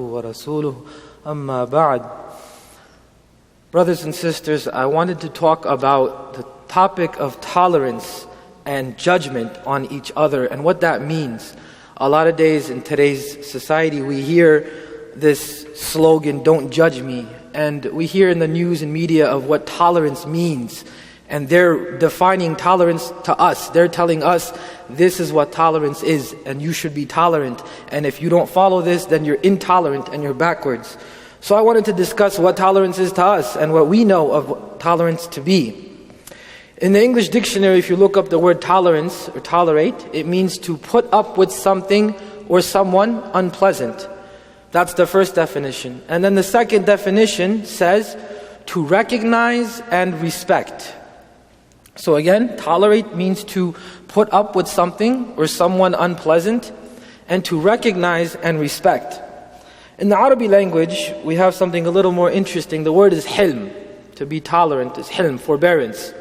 ورسوله أما بعد. Brothers and sisters, I wanted to talk about the topic of tolerance and judgment on each other and what that means. A lot of days in today's society we hear this slogan, "Don't judge me," and we hear in the news and media of what tolerance means, and they're defining tolerance to us. They're telling us this is what tolerance is, and you should be tolerant, and if you don't follow this, then you're intolerant and you're backwards. So I wanted to discuss what tolerance is to us and what we know of tolerance to be. In the English dictionary, if you look up the word tolerance or tolerate, it means to put up with something or someone unpleasant. That's the first definition. And then the second definition says to recognize and respect. So again, tolerate means to put up with something or someone unpleasant, and to recognize and respect. In the Arabic language, we have something a little more interesting. The word is hilm. To be tolerant is hilm, forbearance.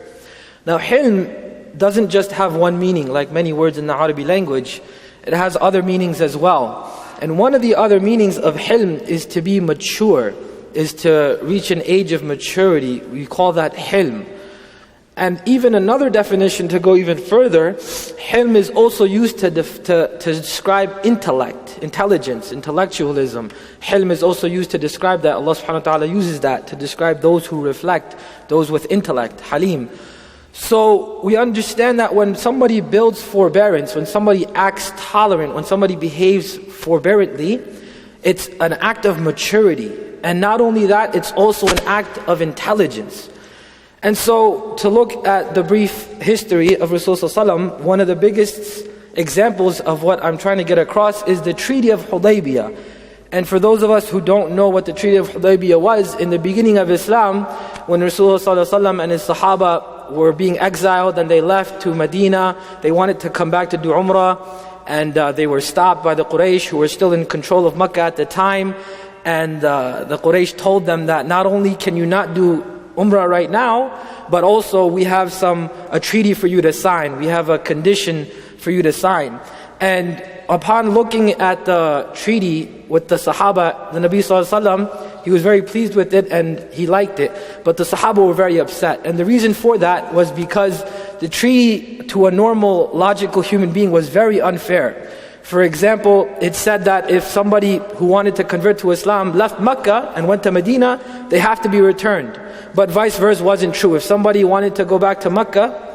Now hilm doesn't just have one meaning like many words in the Arabic language. It has other meanings as well. And one of the other meanings of hilm is to be mature, is to reach an age of maturity. We call that hilm. And even another definition to go even further, hilm is also used to describe intellect, intelligence, intellectualism. Hilm is also used to describe that. Allah subhanahu wa ta'ala uses that to describe those who reflect, those with intellect, halim. So we understand that when somebody builds forbearance, when somebody acts tolerant, when somebody behaves forbearantly, it's an act of maturity. And not only that, it's also an act of intelligence. And so, to look at the brief history of Rasulullah, one of the biggest examples of what I'm trying to get across is the Treaty of Hudaybiyah. And for those of us who don't know what the Treaty of Hudaybiyah was, in the beginning of Islam, when Rasulullah and his Sahaba were being exiled and they left to Medina, they wanted to come back to do Umrah, and they were stopped by the Quraysh who were still in control of Makkah at the time. And the Quraysh told them that not only can you not do Umrah right now, but also we have a treaty for you to sign. We have a condition for you to sign. And upon looking at the treaty with the Sahaba, the Nabi sallallahu alaihi wasallam, he was very pleased with it and he liked it. But the Sahaba were very upset. And the reason for that was because the treaty to a normal, logical human being was very unfair. For example, it said that if somebody who wanted to convert to Islam left Mecca and went to Medina, they have to be returned. But vice versa wasn't true. If somebody wanted to go back to Mecca,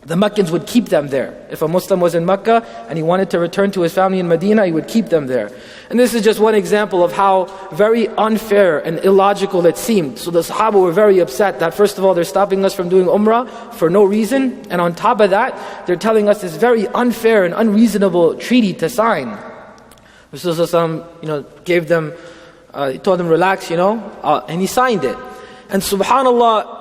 the Meccans would keep them there. If a Muslim was in Mecca and he wanted to return to his family in Medina, he would keep them there. And this is just one example of how very unfair and illogical it seemed. So the Sahaba were very upset that first of all they're stopping us from doing Umrah for no reason, and on top of that they're telling us this very unfair and unreasonable treaty to sign. Rasulullah gave them, he told them relax, and he signed it. And subhanAllah,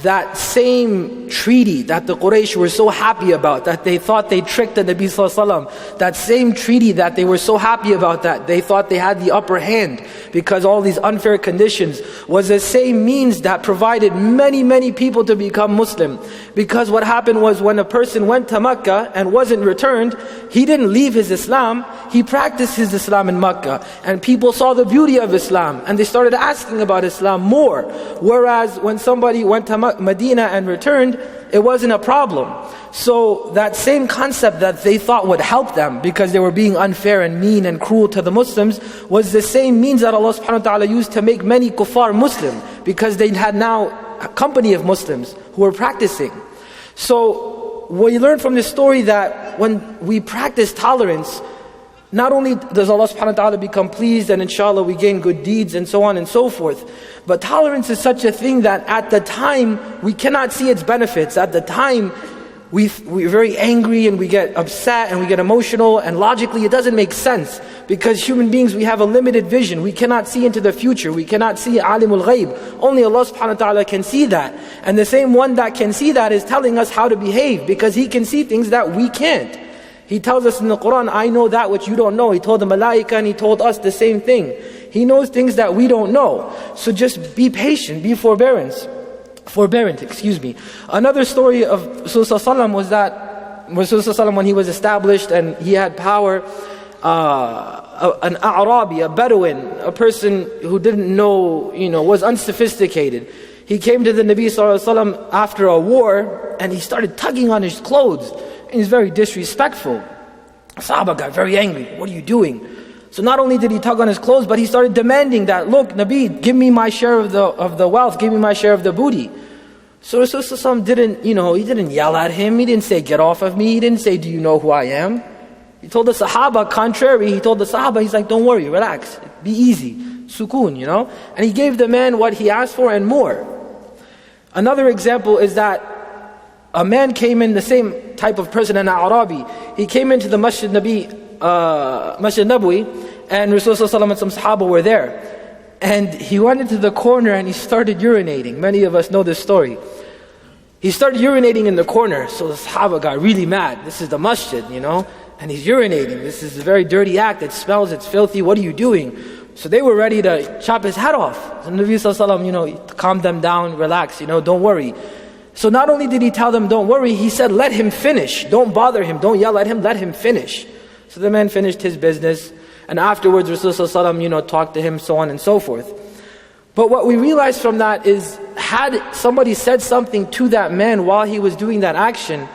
that same treaty that the Quraysh were so happy about, that they thought they tricked the Nabi sallallahu alaihi wasallam, that same treaty that they were so happy about, that they thought they had the upper hand because all these unfair conditions, was the same means that provided many people to become Muslim. Because what happened was when a person went to Mecca and wasn't returned, he didn't leave his Islam, he practiced his Islam in Mecca. And people saw the beauty of Islam and they started asking about Islam more. Whereas when somebody went to Medina and returned, it wasn't a problem. So that same concept that they thought would help them because they were being unfair and mean and cruel to the Muslims was the same means that Allah subhanahu wa ta'ala used to make many kuffar Muslim, because they had now a company of Muslims who were practicing. So we learn from this story that when we practice tolerance, not only does Allah subhanahu wa ta'ala become pleased and inshallah we gain good deeds and so on and so forth, but tolerance is such a thing that at the time we cannot see its benefits. At the time we're very angry and we get upset and we get emotional, and logically it doesn't make sense because human beings, we have a limited vision. We cannot see into the future. We cannot see alimul ghaib. Only Allah subhanahu wa ta'ala can see that. And the same one that can see that is telling us how to behave, because He can see things that we can't. He tells us in the Quran, I know that which you don't know. He told the Malaika and He told us the same thing. He knows things that we don't know. So just be patient, be forbearant. Another story of Rasulullah was that Rasulullah when he was established and he had power, an A'rabi, a Bedouin, a person who didn't know, was unsophisticated. He came to the Nabi ﷺ after a war and he started tugging on his clothes. And he's very disrespectful. Sahaba got very angry. What are you doing? So not only did he tug on his clothes, but he started demanding that, look, Nabi, give me my share of the wealth, give me my share of the booty. So Rasulullah didn't, he didn't yell at him. He didn't say, get off of me. He didn't say, do you know who I am? He told the Sahaba, contrary, he told the Sahaba, he's like, don't worry, relax, be easy, sukoon, And he gave the man what he asked for and more. Another example is that a man came in, the same type of person, an Arabi. He came into the Masjid Nabi, Masjid Nabawi, and Rasulullah and some Sahaba were there. And he went into the corner and he started urinating. Many of us know this story. He started urinating in the corner, so the Sahaba got really mad. This is the masjid, and he's urinating. This is a very dirty act. It smells, it's filthy. What are you doing? So they were ready to chop his head off. So the Nabi ﷺ, calmed them down, relax, don't worry. So not only did he tell them, don't worry, he said, let him finish. Don't bother him, don't yell at him, let him finish. So the man finished his business. And afterwards, Rasulullah ﷺ, talked to him, so on and so forth. But what we realize from that is, had somebody said something to that man while he was doing that action,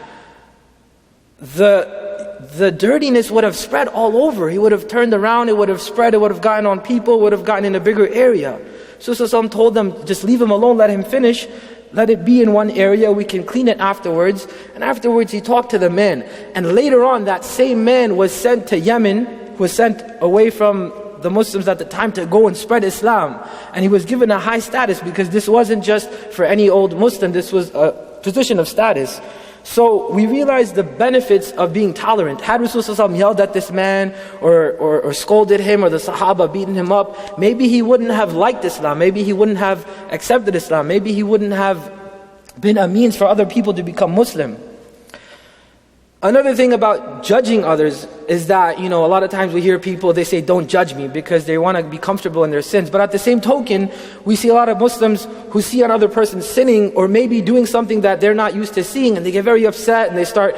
the dirtiness would have spread all over. He would have turned around, it would have spread, it would have gotten on people, would have gotten in a bigger area. So Rasulullah told them, just leave him alone, let him finish, let it be in one area, we can clean it afterwards. And afterwards he talked to the man. And later on, that same man was sent to Yemen, was sent away from the Muslims at the time to go and spread Islam. And he was given a high status because this wasn't just for any old Muslim, this was a position of status. So we realize the benefits of being tolerant. Had Rasulullah yelled at this man or scolded him, or the Sahaba beaten him up, maybe he wouldn't have liked Islam, maybe he wouldn't have accepted Islam, maybe he wouldn't have been a means for other people to become Muslim. Another thing about judging others is that, a lot of times we hear people, they say, don't judge me, because they want to be comfortable in their sins. But at the same token, we see a lot of Muslims who see another person sinning or maybe doing something that they're not used to seeing, and they get very upset and they start,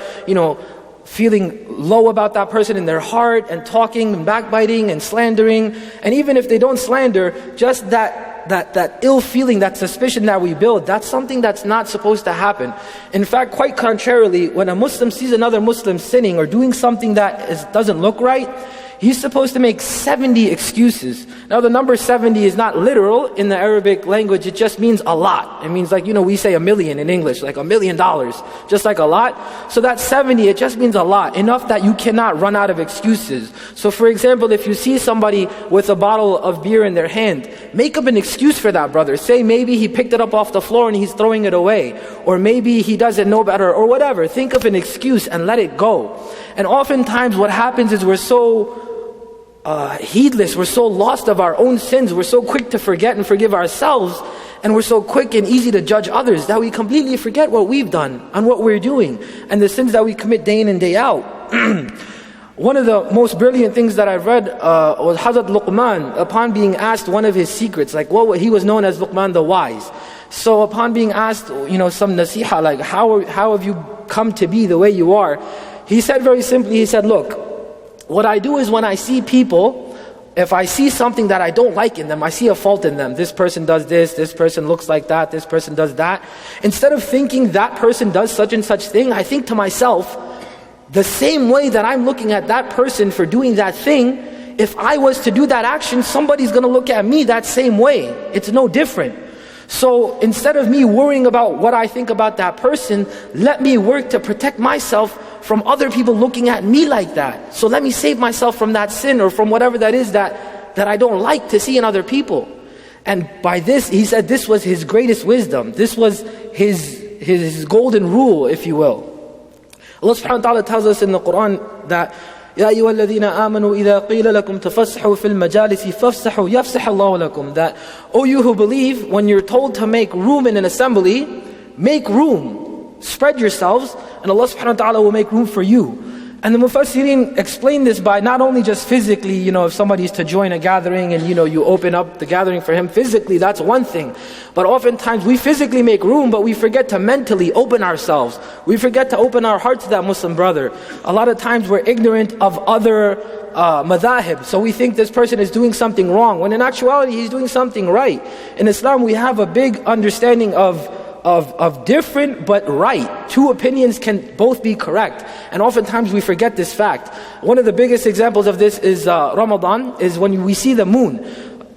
feeling low about that person in their heart, and talking and backbiting and slandering. And even if they don't slander, just that ill feeling, that suspicion that we build, that's something that's not supposed to happen. In fact, quite contrarily, when a Muslim sees another Muslim sinning or doing something that doesn't look right, he's supposed to make 70 excuses. Now the number 70 is not literal in the Arabic language, it just means a lot. It means like, we say $1 million in English, like $1 million, just like a lot. So that 70, it just means a lot, enough that you cannot run out of excuses. So for example, if you see somebody with a bottle of beer in their hand, make up an excuse for that brother. Say maybe he picked it up off the floor and he's throwing it away. Or maybe he doesn't know better, or whatever. Think of an excuse and let it go. And oftentimes what happens is we're so heedless, we're so lost of our own sins, we're so quick to forget and forgive ourselves, and we're so quick and easy to judge others that we completely forget what we've done and what we're doing and the sins that we commit day in and day out. One of the most brilliant things that I've read was Hazrat Luqman, upon being asked one of his secrets, like he was known as Luqman the Wise. So upon being asked, some nasiha, like how have you come to be the way you are, he said very simply, he said, look, what I do is when I see people, if I see something that I don't like in them, I see a fault in them. This person does this person looks like that, this person does that. Instead of thinking that person does such and such thing, I think to myself, the same way that I'm looking at that person for doing that thing, if I was to do that action, somebody's going to look at me that same way. It's no different. So instead of me worrying about what I think about that person, let me work to protect myself from other people looking at me like that. So let me save myself from that sin or from whatever that is that I don't like to see in other people. And by this, he said this was his greatest wisdom. This was his golden rule, if you will. Allah subhanahu wa ta'ala tells us in the Quran that يَا أَيُّهَا الَّذِينَ آمَنُوا إِذَا قِيلَ لَكُمْ تَفَسَّحُوا فِي الْمَجَالِسِ فَافْسَحُوا يَفْسَحَ اللَّهُ لَكُمْ. That, O you who believe, when you're told to make room in an assembly, make room, spread yourselves, and Allah subhanahu wa ta'ala will make room for you. And the Mufassirin explain this by not only just physically, if somebody's to join a gathering and you open up the gathering for him physically, that's one thing. But oftentimes we physically make room, but we forget to mentally open ourselves. We forget to open our heart to that Muslim brother. A lot of times we're ignorant of other madhahib. So we think this person is doing something wrong, when in actuality he's doing something right. In Islam we have a big understanding of different but right. Two opinions can both be correct. And oftentimes we forget this fact. One of the biggest examples of this is Ramadan, is when we see the moon.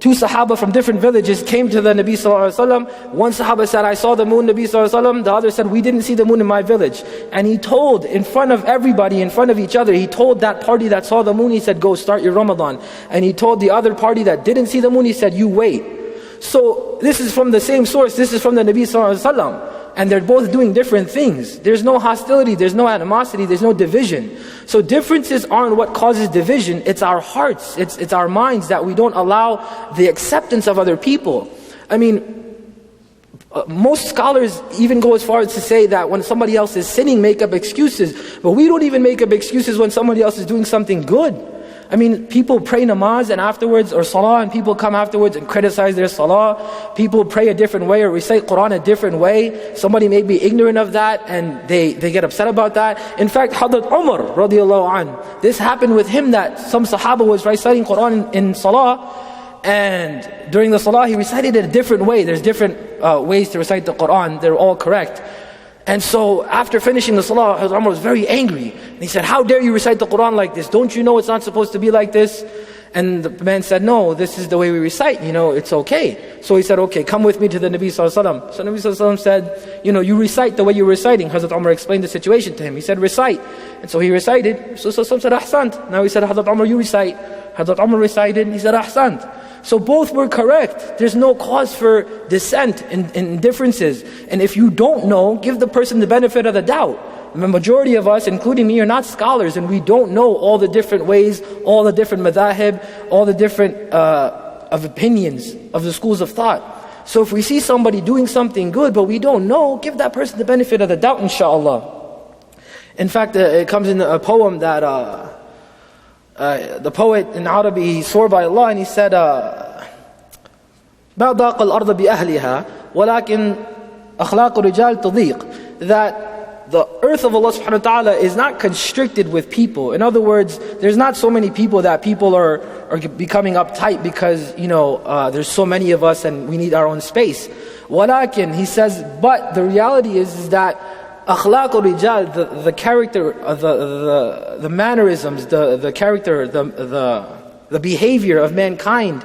Two Sahaba from different villages came to the Nabi Sallallahu Alaihi Wasallam. One Sahaba said, I saw the moon, Nabi Sallallahu Alaihi Wasallam. The other said, we didn't see the moon in my village. And he told, in front of everybody, in front of each other, he told that party that saw the moon, he said, go start your Ramadan. And he told the other party that didn't see the moon, he said, you wait. So this is from the same source, this is from the Nabi Sallallahu Alaihi Wasallam. And they're both doing different things. There's no hostility, there's no animosity, there's no division. So differences aren't what causes division, it's our hearts, it's our minds that we don't allow the acceptance of other people. I mean, most scholars even go as far as to say that when somebody else is sinning, make up excuses. But we don't even make up excuses when somebody else is doing something good. I mean, people pray namaz and afterwards, or salah, and people come afterwards and criticize their salah. People pray a different way or recite Quran a different way. Somebody may be ignorant of that and they get upset about that. In fact, Hazrat Umar radiallahu anh, this happened with him, that some Sahaba was reciting Quran in salah, and during the salah he recited it a different way. There's different ways to recite the Quran, they're all correct. And so after finishing the salah, Hazrat Umar was very angry. And he said, how dare you recite the Quran like this? Don't you know it's not supposed to be like this? And the man said, no, this is the way we recite, it's okay. So he said, okay, come with me to the Nabi Sallallahu Alaihi Wasallam. So Nabi Sallallahu Alaihi Wasallam said, you recite the way you're reciting. Hazrat Umar explained the situation to him. He said, recite. And so he recited. So Sallallahu said, ahsant. Now he said, Hazrat Umar, you recite. Hazrat Umar recited. He said, ahsant. So both were correct. There's no cause for dissent in differences. And if you don't know, give the person the benefit of the doubt. The majority of us, including me, are not scholars, and we don't know all the different ways, all the different madhahib, all the different of opinions of the schools of thought. So if we see somebody doing something good, but we don't know, give that person the benefit of the doubt, inshallah. In fact, it comes in a poem that the poet in Arabic, he swore by Allah and he said, ما ضاق الأرض بأهلها ولكن أخلاق الرجال تضيق, that the earth of Allah subhanahu wa ta'ala is not constricted with people. In other words, there's not so many people that people are becoming uptight because there's so many of us and we need our own space. Walakin, he says, but the reality is that akhlaq al-rijal, the character, the mannerisms, the character, the behavior of mankind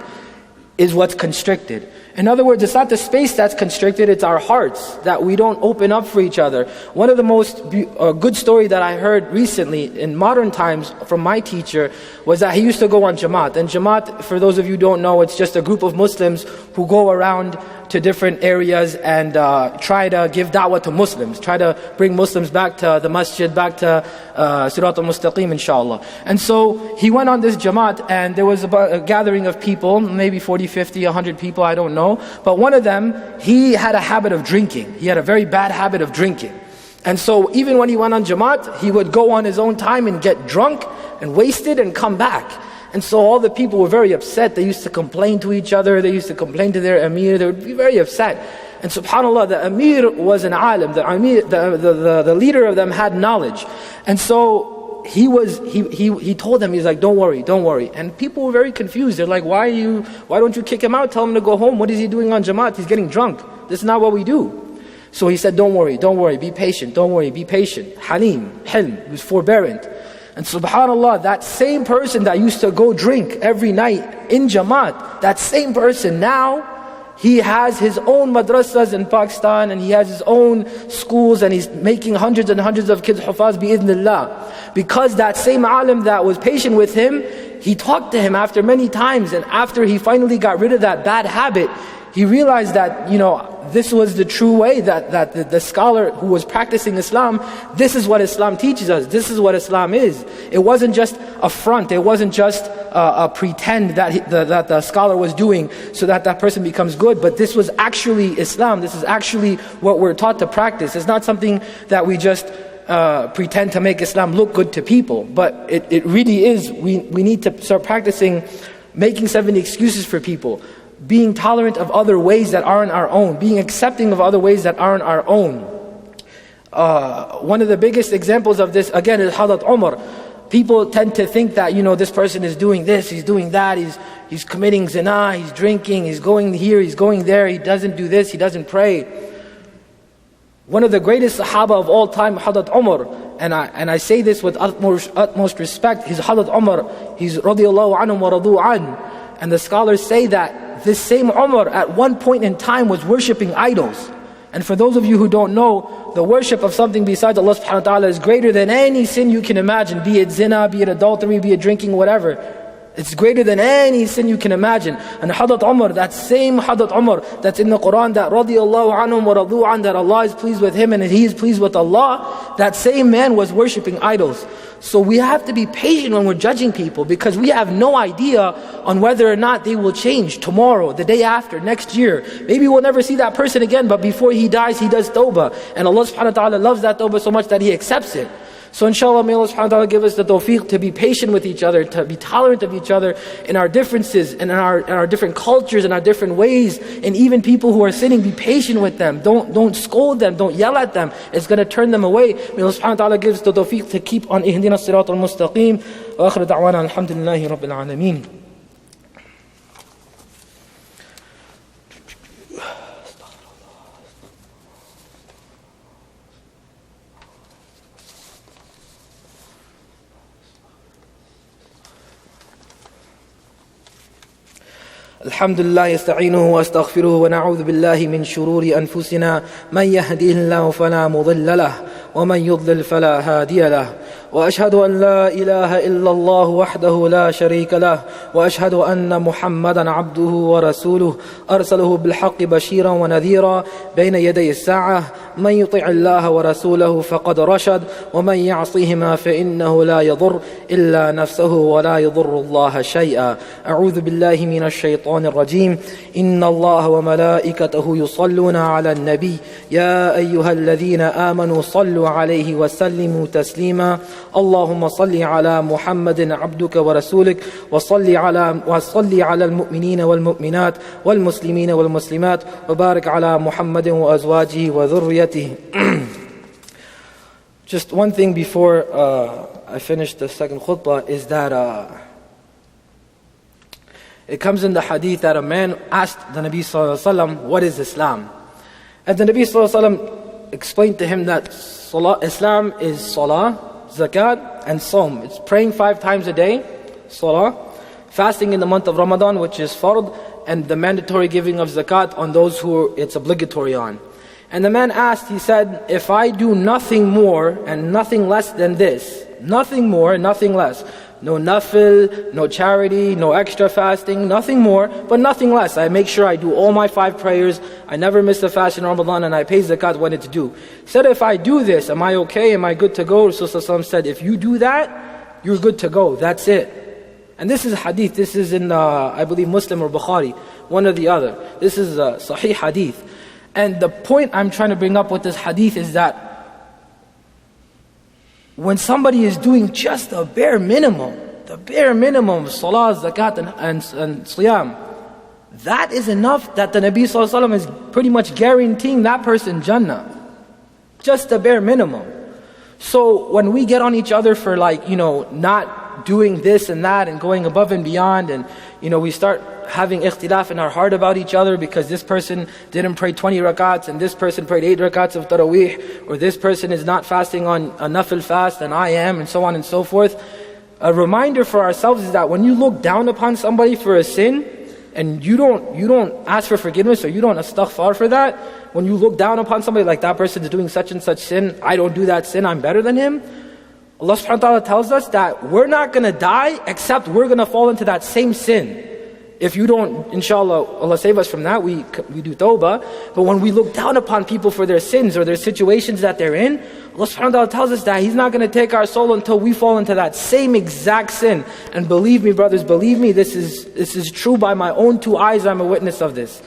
is what's constricted. In other words, it's not the space that's constricted, it's our hearts that we don't open up for each other. One of the most good story that I heard recently in modern times from my teacher was that he used to go on Jamaat. And Jamaat, for those of you who don't know, it's just a group of Muslims who go around to different areas and try to give da'wah to Muslims, try to bring Muslims back to the masjid, back to Sirat al-Mustaqim, inshallah. And so he went on this Jamaat, and there was about a gathering of people, maybe 40, 50, 100 people, I don't know. But one of them, he had a habit of drinking. He had a very bad habit of drinking. And so even when he went on Jamaat, he would go on his own time and get drunk and wasted and come back. And so all the people were very upset. They used to complain to each other. They used to complain to their Amir. They would be very upset. And subhanAllah, the Amir was an alim. The leader of them had knowledge. And so he told them, he's like, don't worry. And people were very confused. They're like, why don't you kick him out? Tell him to go home. What is he doing on Jamaat? He's getting drunk. This is not what we do. So he said, don't worry, be patient. Don't worry, be patient. Halim, hilm, he was forbearant. And subhanAllah, that same person that used to go drink every night in Jamaat, that same person now, he has his own madrasas in Pakistan, and he has his own schools, and he's making hundreds and hundreds of kids hufaz bi'idhnillah. Because that same alim that was patient with him, he talked to him after many times, and after he finally got rid of that bad habit, he realized that, this was the true way, that the scholar who was practicing Islam, this is what Islam teaches us, this is what Islam is. It wasn't just a front, it wasn't just a pretend that the scholar was doing so that person becomes good, but this was actually Islam, this is actually what we're taught to practice. It's not something that we just pretend to make Islam look good to people. But it really is, we need to start practicing making 70 excuses for people, being tolerant of other ways that aren't our own, being accepting of other ways that aren't our own. One of the biggest examples of this, again, is Hazrat Umar. People tend to think that, this person is doing this, he's doing that, he's committing zina, he's drinking, he's going here, he's going there, he doesn't do this, he doesn't pray. One of the greatest Sahaba of all time, Hazrat Umar, and I say this with utmost respect, he's Hazrat Umar, he's radiyallahu anhum wa radu an. And the scholars say that this same Umar at one point in time was worshipping idols. And for those of you who don't know, the worship of something besides Allah subhanahu wa ta'ala is greater than any sin you can imagine, be it zina, be it adultery, be it drinking, whatever. It's greater than any sin you can imagine. And Hazrat Umar, that same Hazrat Umar that's in the Quran, that radiyallahu anhum wa radu an, that Allah is pleased with him and he is pleased with Allah, that same man was worshipping idols. So we have to be patient when we're judging people, because we have no idea on whether or not they will change tomorrow, the day after, next year. Maybe we'll never see that person again, but before he dies, he does tawbah. And Allah subhanahu wa ta'ala loves that tawbah so much that He accepts it. So inshallah, may Allah subhanahu wa ta'ala give us the tawfiq to be patient with each other, to be tolerant of each other in our differences, and in our different cultures, and our different ways. And even people who are sinning, be patient with them. Don't scold them, don't yell at them. It's going to turn them away. May Allah subhanahu wa ta'ala give us the tawfiq to keep on ihdina as-sirat al-mustaqim. Wa akhiru da'wana alhamdulillahi rabbil alameen. الحمد لله يستعينه واستغفره ونعوذ بالله من شرور أنفسنا من يهده الله فلا مضل له ومن يضلل فلا هادي له وأشهد أن لا إله إلا الله وحده لا شريك له وأشهد أن محمدا عبده ورسوله أرسله بالحق بشيرا ونذيرا بين يدي الساعة من يطع الله ورسوله فقد رشد ومن يعصيهما فإنه لا يضر إلا نفسه ولا يضر الله شيئا أعوذ بالله من الشيطان الرجيم إن الله وملائكته يصلون على النبي يا أيها الذين آمنوا صلوا عليه وسلموا تسليما اللهم صل على محمد عبدك ورسولك وصل على المؤمنين والمؤمنات والمسلمين والمسلمات وبارك على محمد وأزواجه وذريته. Just one thing before I finish the second khutbah is that it comes in the hadith that a man asked the Nabi sallallahu alaihi wasallam, what is Islam? And the Nabi sallallahu alaihi wasallam explained to him that Islam is salah, zakat and Sawm. It's praying 5 times a day, salah, fasting in the month of Ramadan, which is fard, and the mandatory giving of zakat on those who it's obligatory on. And the man asked, he said, if I do nothing more and nothing less than this, nothing more, nothing less, no nafil, no charity, no extra fasting, nothing more, but nothing less. I make sure I do all my 5 prayers, I never miss a fast in Ramadan, and I pay zakat when it's due. He said, if I do this, am I okay? Am I good to go? Rasulullah said, if you do that, you're good to go. That's it. And this is hadith. This is in, I believe, Muslim or Bukhari, one or the other. This is a sahih hadith. And the point I'm trying to bring up with this hadith is that when somebody is doing just the bare minimum of salah, zakat and siyam, that is enough that the Nabi sallallahu alaihi wasallam is pretty much guaranteeing that person Jannah. Just the bare minimum. So when we get on each other for not doing this and that and going above and beyond, and we start having ikhtilaf in our heart about each other because this person didn't pray 20 rakats and this person prayed 8 rakats of tarawih, or this person is not fasting on a nafil fast and I am, and so on and so forth. A reminder for ourselves is that when you look down upon somebody for a sin and you don't ask for forgiveness, or you don't astaghfar for that, when you look down upon somebody like that person is doing such and such sin, I don't do that sin, I'm better than him. Allah subhanahu wa ta'ala tells us that we're not going to die except we're going to fall into that same sin. If you don't, inshallah, Allah save us from that, we do tawbah. But when we look down upon people for their sins or their situations that they're in, Allah subhanahu wa ta'ala tells us that He's not going to take our soul until we fall into that same exact sin. And believe me, brothers, believe me, this is true. By my own 2 eyes, I'm a witness of this.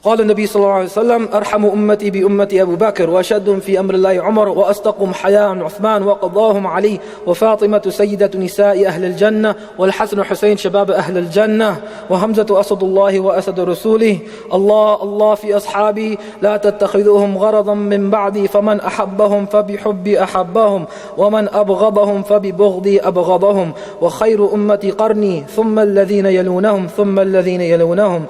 قال قال النبي صلى الله عليه وسلم أرحم أمتي بأمتي أبو بكر وأشدهم في أمر الله عمر وأصدقهم حياء عثمان وقضاهم علي وفاطمة سيدة نساء أهل الجنة والحسن حسين شباب أهل الجنة وحمزة أسد الله وأسد رسوله. الله الله في أصحابي لا تتخذوهم غرضا من بعدي فمن أحبهم فبحبي أحبهم ومن أبغضهم فببغضي أبغضهم وخير أمتي قرني ثم الذين يلونهم ثم الذين يلونهم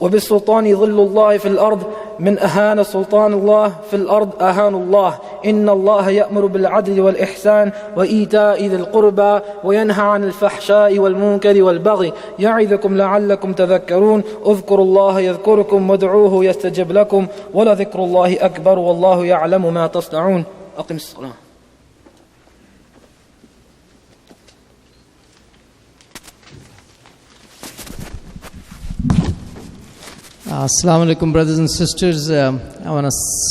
وبالسلطان ظل الله في الأرض من أهان سلطان الله في الأرض أهان الله. إن الله يأمر بالعدل والإحسان وإيتاء ذي القربى وينهى عن الفحشاء والمنكر والبغي يعظكم لعلكم تذكرون. اذكروا الله يذكركم وادعوه يستجب لكم ولذكر الله أكبر والله يعلم ما تصنعون. أقم الصلاة. Assalamu alaikum, brothers and sisters. I want to